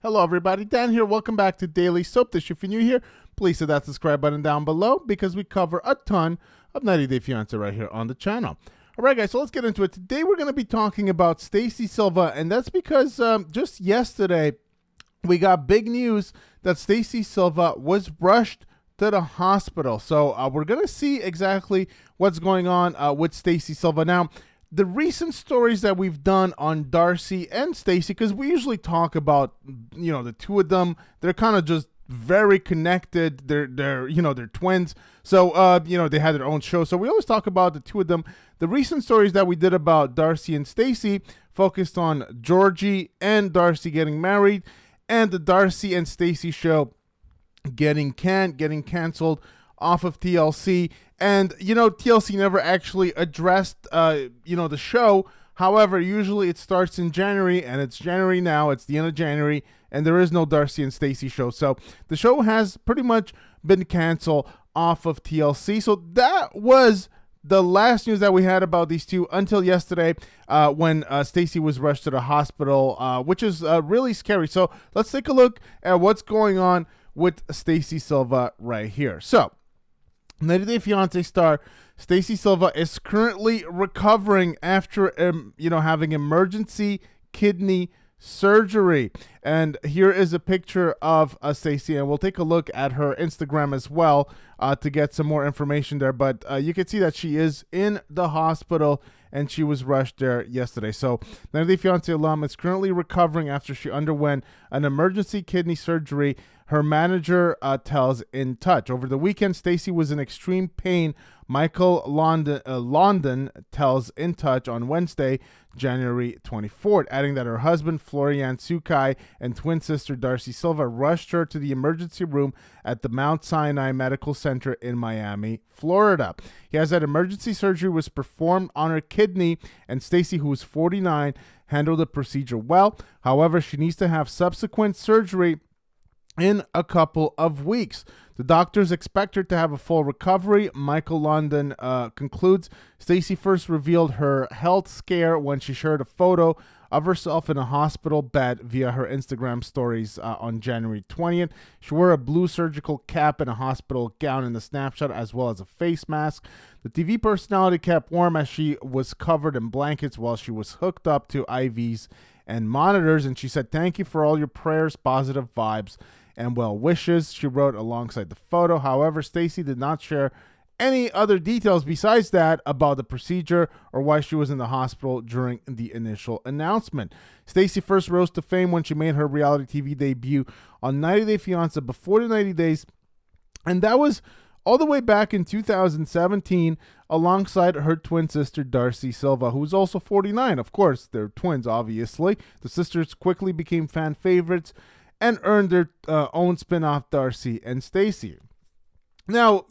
Hello, everybody. Dan here. Welcome back to Daily Soap Dish. If you're new here, please hit that subscribe button down below because we cover a ton of 90 Day Fiancé right here on the channel. All right, guys, so let's get into it. Today, we're going to be talking about Stacey Silva, and that's because just yesterday, we got big news that Stacey Silva was rushed to the hospital. So we're going to see exactly what's going on with Stacey Silva. Now, the recent stories that we've done on Darcy and Stacey, because we usually talk about, the two of them, they're kind of just very connected. They're twins. So, they had their own show. So we always talk about the two of them. The recent stories that we did about Darcy and Stacey focused on Georgie and Darcy getting married and the Darcy and Stacey show getting canceled off of TLC. And, TLC never actually addressed, the show. However, usually it starts in January, and it's January now. It's the end of January, and there is no Darcy and Stacey show. So the show has pretty much been canceled off of TLC. So that was the last news that we had about these two until yesterday when Stacey was rushed to the hospital, which is really scary. So let's take a look at what's going on with Stacey Silva right here. So 90 Day Fiancé star Stacey Silva is currently recovering after, having emergency kidney surgery. And here is a picture of Stacey, and we'll take a look at her Instagram as well to get some more information there. But you can see that she is in the hospital, and she was rushed there yesterday. So 90 Day Fiancé alum is currently recovering after she underwent an emergency kidney surgery. Her manager tells In Touch. Over the weekend, Stacey was in extreme pain. Michael London tells In Touch on Wednesday, January 24th, adding that her husband, Florian Sukai, and twin sister, Darcy Silva, rushed her to the emergency room at the Mount Sinai Medical Center in Miami, Florida. He has that emergency surgery was performed on her kidney, and Stacey, who is 49, handled the procedure well. However, she needs to have subsequent surgery in a couple of weeks. The doctors expect her to have a full recovery. Michael London concludes Stacey first revealed her health scare when she shared a photo of herself in a hospital bed via her Instagram stories on January 20th. She wore a blue surgical cap and a hospital gown in the snapshot, as well as a face mask. The TV personality kept warm as she was covered in blankets while she was hooked up to IVs and monitors. And she said, "Thank you for all your prayers, positive vibes, and well wishes," she wrote alongside the photo. However, Stacey did not share any other details besides that about the procedure or why she was in the hospital during the initial announcement. Stacey first rose to fame when she made her reality TV debut on 90 Day Fiancé before the 90 days, and that was all the way back in 2017 alongside her twin sister Darcy Silva, who was also 49. Of course, they're twins, obviously. The sisters quickly became fan favorites and earned their own spin-off, Darcy and Stacey. Now,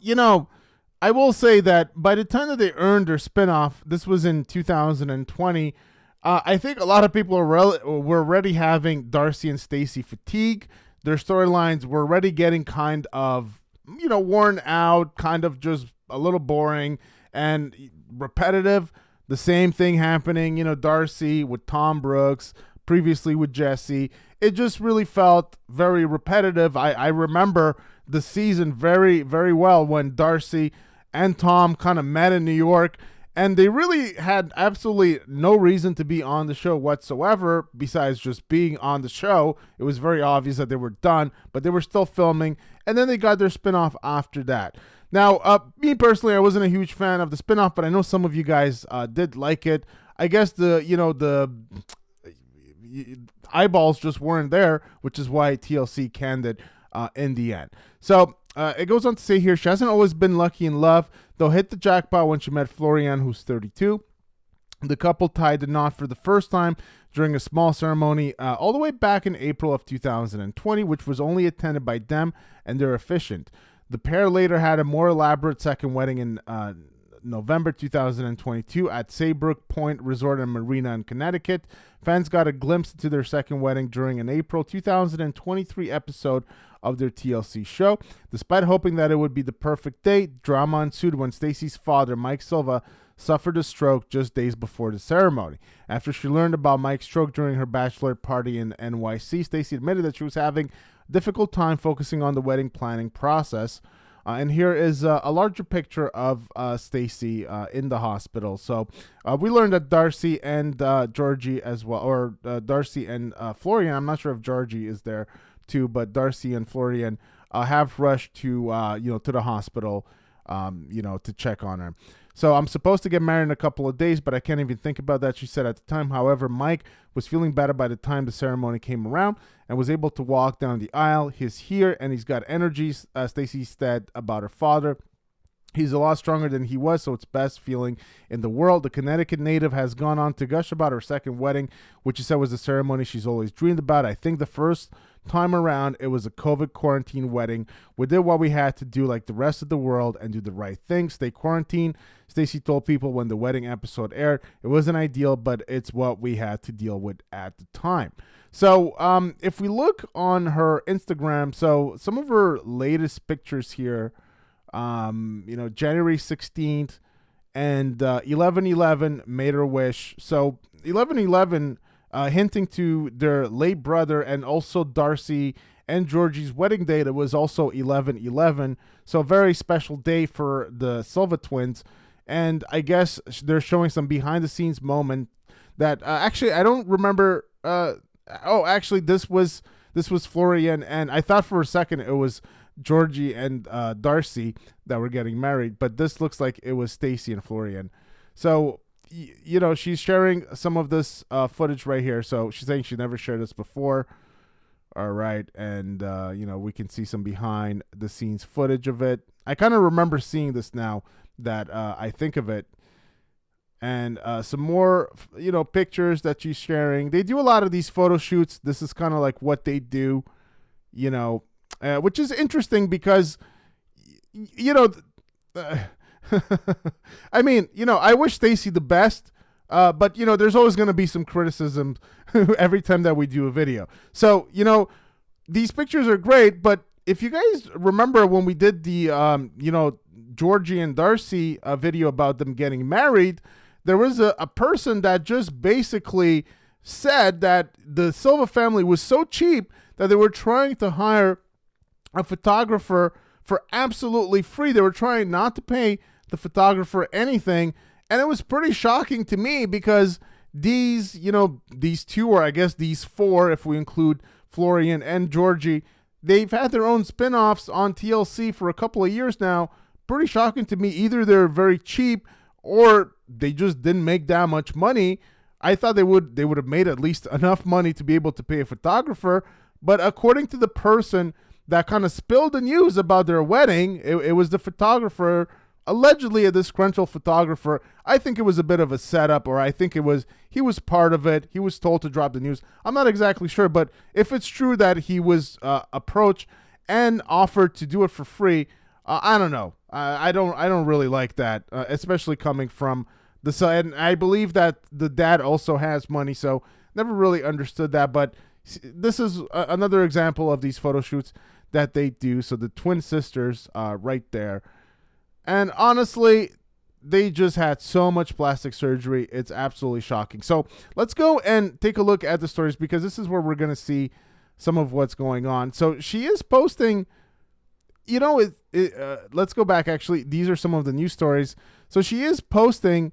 I will say that by the time that they earned their spin-off, this was in 2020, I think a lot of people were already having Darcy and Stacey fatigue. Their storylines were already getting kind of, worn out, kind of just a little boring and repetitive. The same thing happening, Darcy with Tom Brooks, previously with Jesse. It just really felt very repetitive. I remember the season very, very well when Darcy and Tom kind of met in New York, and they really had absolutely no reason to be on the show whatsoever besides just being on the show. It was very obvious that they were done, but they were still filming, and then they got their spinoff after that. Now, me personally, I wasn't a huge fan of the spinoff, but I know some of you guys did like it. I guess the eyeballs just weren't there, which is why TLC canned it in the end. So it goes on to say here, she hasn't always been lucky in love, though hit the jackpot when she met Florian, who's 32. The couple tied the knot for the first time during a small ceremony all the way back in April of 2020, which was only attended by them and their officiant. The pair later had a more elaborate second wedding in November 2022 at Saybrook Point Resort and Marina in Connecticut. Fans got a glimpse into their second wedding during an April 2023 episode of their TLC show. Despite hoping that it would be the perfect date, drama ensued when Stacey's father, Mike Silva, suffered a stroke just days before the ceremony. After she learned about Mike's stroke during her bachelor party in NYC, Stacey admitted that she was having a difficult time focusing on the wedding planning process. And here is a larger picture of Stacey in the hospital. So we learned that Darcy and Georgie as well, or Darcy and Florian. I'm not sure if Georgie is there too, but Darcy and Florian have rushed to to the hospital, to check on her. So I'm supposed to get married in a couple of days, but I can't even think about that, she said at the time. However, Mike was feeling better by the time the ceremony came around and was able to walk down the aisle. He's here and he's got energy, Stacey said about her father. He's a lot stronger than he was, so it's best feeling in the world. The Connecticut native has gone on to gush about her second wedding, which she said was the ceremony she's always dreamed about. I think the first time around, it was a COVID quarantine wedding. We did what we had to do like the rest of the world and do the right thing. Stay quarantined. Stacey told people when the wedding episode aired, it wasn't ideal, but it's what we had to deal with at the time. So if we look on her Instagram, so some of her latest pictures here, January 16th and 11/11 made her wish. So 11/11 hinting to their late brother and also Darcy and Georgie's wedding date. It was also 11/11. So a very special day for the Silva twins. And I guess they're showing some behind the scenes moment that actually I don't remember. This was Florian, and I thought for a second it was Georgie and Darcy that were getting married, but this looks like it was Stacey and Florian. So she's sharing some of this footage right here. So she's saying she never shared this before. All right, and we can see some behind the scenes footage of it. I kind of remember seeing this now that I think of it. And some more, pictures that she's sharing. They do a lot of these photo shoots. This is kind of like what they do, which is interesting because, I mean, I wish Stacey the best, but, there's always going to be some criticism every time that we do a video. So, these pictures are great, but if you guys remember when we did the, Georgie and Darcy video about them getting married, there was a person that just basically said that the Silva family was so cheap that they were trying to hire a photographer for absolutely free. They were trying not to pay the photographer anything. And it was pretty shocking to me because these two, or I guess these four, if we include Florian and Georgie, they've had their own spin-offs on TLC for a couple of years now. Pretty shocking to me. Either they're very cheap or they just didn't make that much money. I thought they would have made at least enough money to be able to pay a photographer. But according to the person that kind of spilled the news about their wedding, it was the photographer, allegedly a disgruntled photographer. I think it was a bit of a setup, or I think he was part of it. He was told to drop the news. I'm not exactly sure, but if it's true that he was approached and offered to do it for free, I don't know. I don't really like that, especially coming from the side. And I believe that the dad also has money, so never really understood that. But this is another example of these photo shoots that they do. So the twin sisters right there. And honestly, they just had so much plastic surgery. It's absolutely shocking. So let's go and take a look at the stories because this is where we're going to see some of what's going on. So she is posting... let's go back. Actually, these are some of the news stories. So she is posting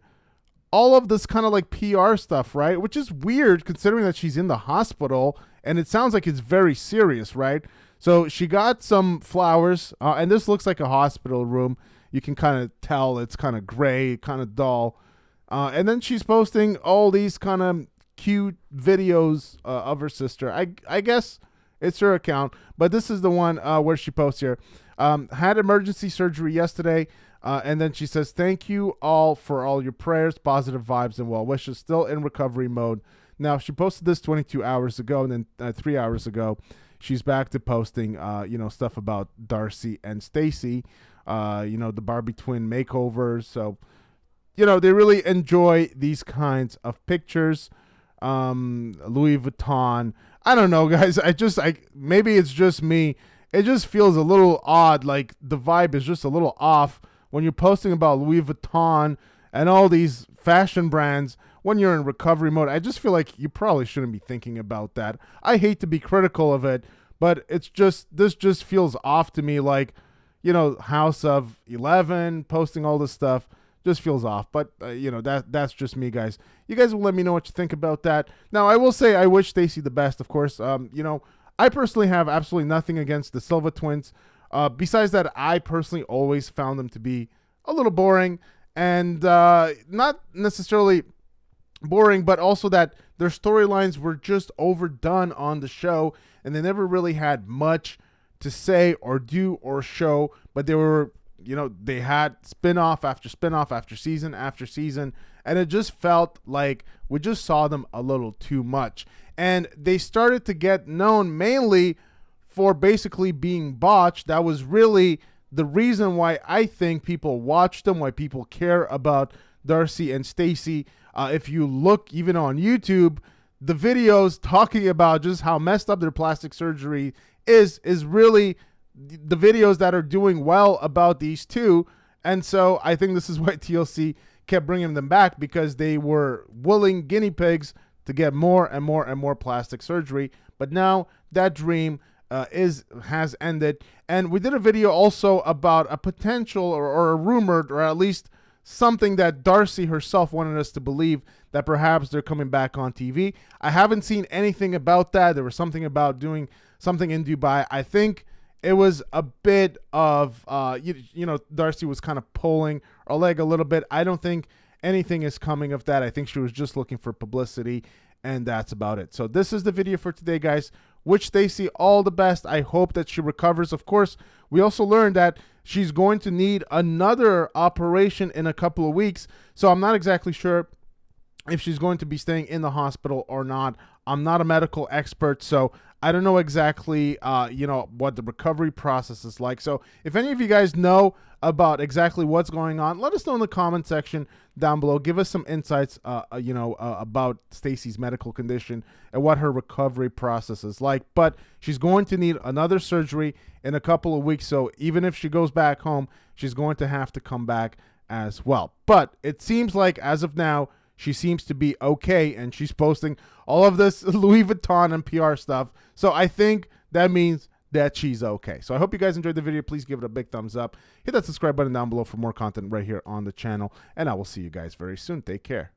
all of this kind of like PR stuff, right? Which is weird considering that she's in the hospital and it sounds like it's very serious, right? So she got some flowers and this looks like a hospital room. You can kind of tell it's kind of gray, kind of dull. And then she's posting all these kind of cute videos of her sister. I guess it's her account, but this is the one where she posts here. Had emergency surgery yesterday, and then she says, thank you all for all your prayers, positive vibes, and well wishes. Still in recovery mode. Now, she posted this 22 hours ago, and then 3 hours ago, she's back to posting, stuff about Darcy and Stacey, the Barbie twin makeovers. So, they really enjoy these kinds of pictures. Louis Vuitton. I don't know, guys. Maybe it's just me. It just feels a little odd. Like the vibe is just a little off when you're posting about Louis Vuitton and all these fashion brands, when you're in recovery mode, I just feel like you probably shouldn't be thinking about that. I hate to be critical of it, but this just feels off to me, like, House of 11 posting all this stuff just feels off. But that's just me, guys. You guys will let me know what you think about that. Now, I will say I wish Stacey the best, of course. I personally have absolutely nothing against the Silva twins. Besides that, I personally always found them to be a little boring, and not necessarily boring, but also that their storylines were just overdone on the show, and they never really had much to say or do or show. But they were, they had spin-off after spin-off after season, and it just felt like we just saw them a little too much. And they started to get known mainly for basically being botched. That was really the reason why I think people watched them, why people care about Darcy and Stacey. If you look even on YouTube, the videos talking about just how messed up their plastic surgery is really the videos that are doing well about these two. And so I think this is why TLC kept bringing them back, because they were willing guinea pigs to get more and more and more plastic surgery. But now that dream has ended. And we did a video also about a potential or a rumored, or at least something that Darcy herself wanted us to believe, that perhaps they're coming back on TV. I haven't seen anything about that. There was something about doing something in Dubai. I think it was a bit of, Darcy was kind of pulling her leg a little bit. I don't think anything is coming of that. I think she was just looking for publicity, and that's about it. So this is the video for today, guys. Wish Stacey all the best. I hope that she recovers. Of course, we also learned that she's going to need another operation in a couple of weeks. So I'm not exactly sure if she's going to be staying in the hospital or not. I'm not a medical expert, so I don't know exactly, what the recovery process is like. So if any of you guys know about exactly what's going on, let us know in the comment section down below. Give us some insights, about Stacey's medical condition and what her recovery process is like. But she's going to need another surgery in a couple of weeks. So even if she goes back home, she's going to have to come back as well. But it seems like as of now, she seems to be okay, and she's posting all of this Louis Vuitton and PR stuff. So I think that means that she's okay. So I hope you guys enjoyed the video. Please give it a big thumbs up. Hit that subscribe button down below for more content right here on the channel. And I will see you guys very soon. Take care.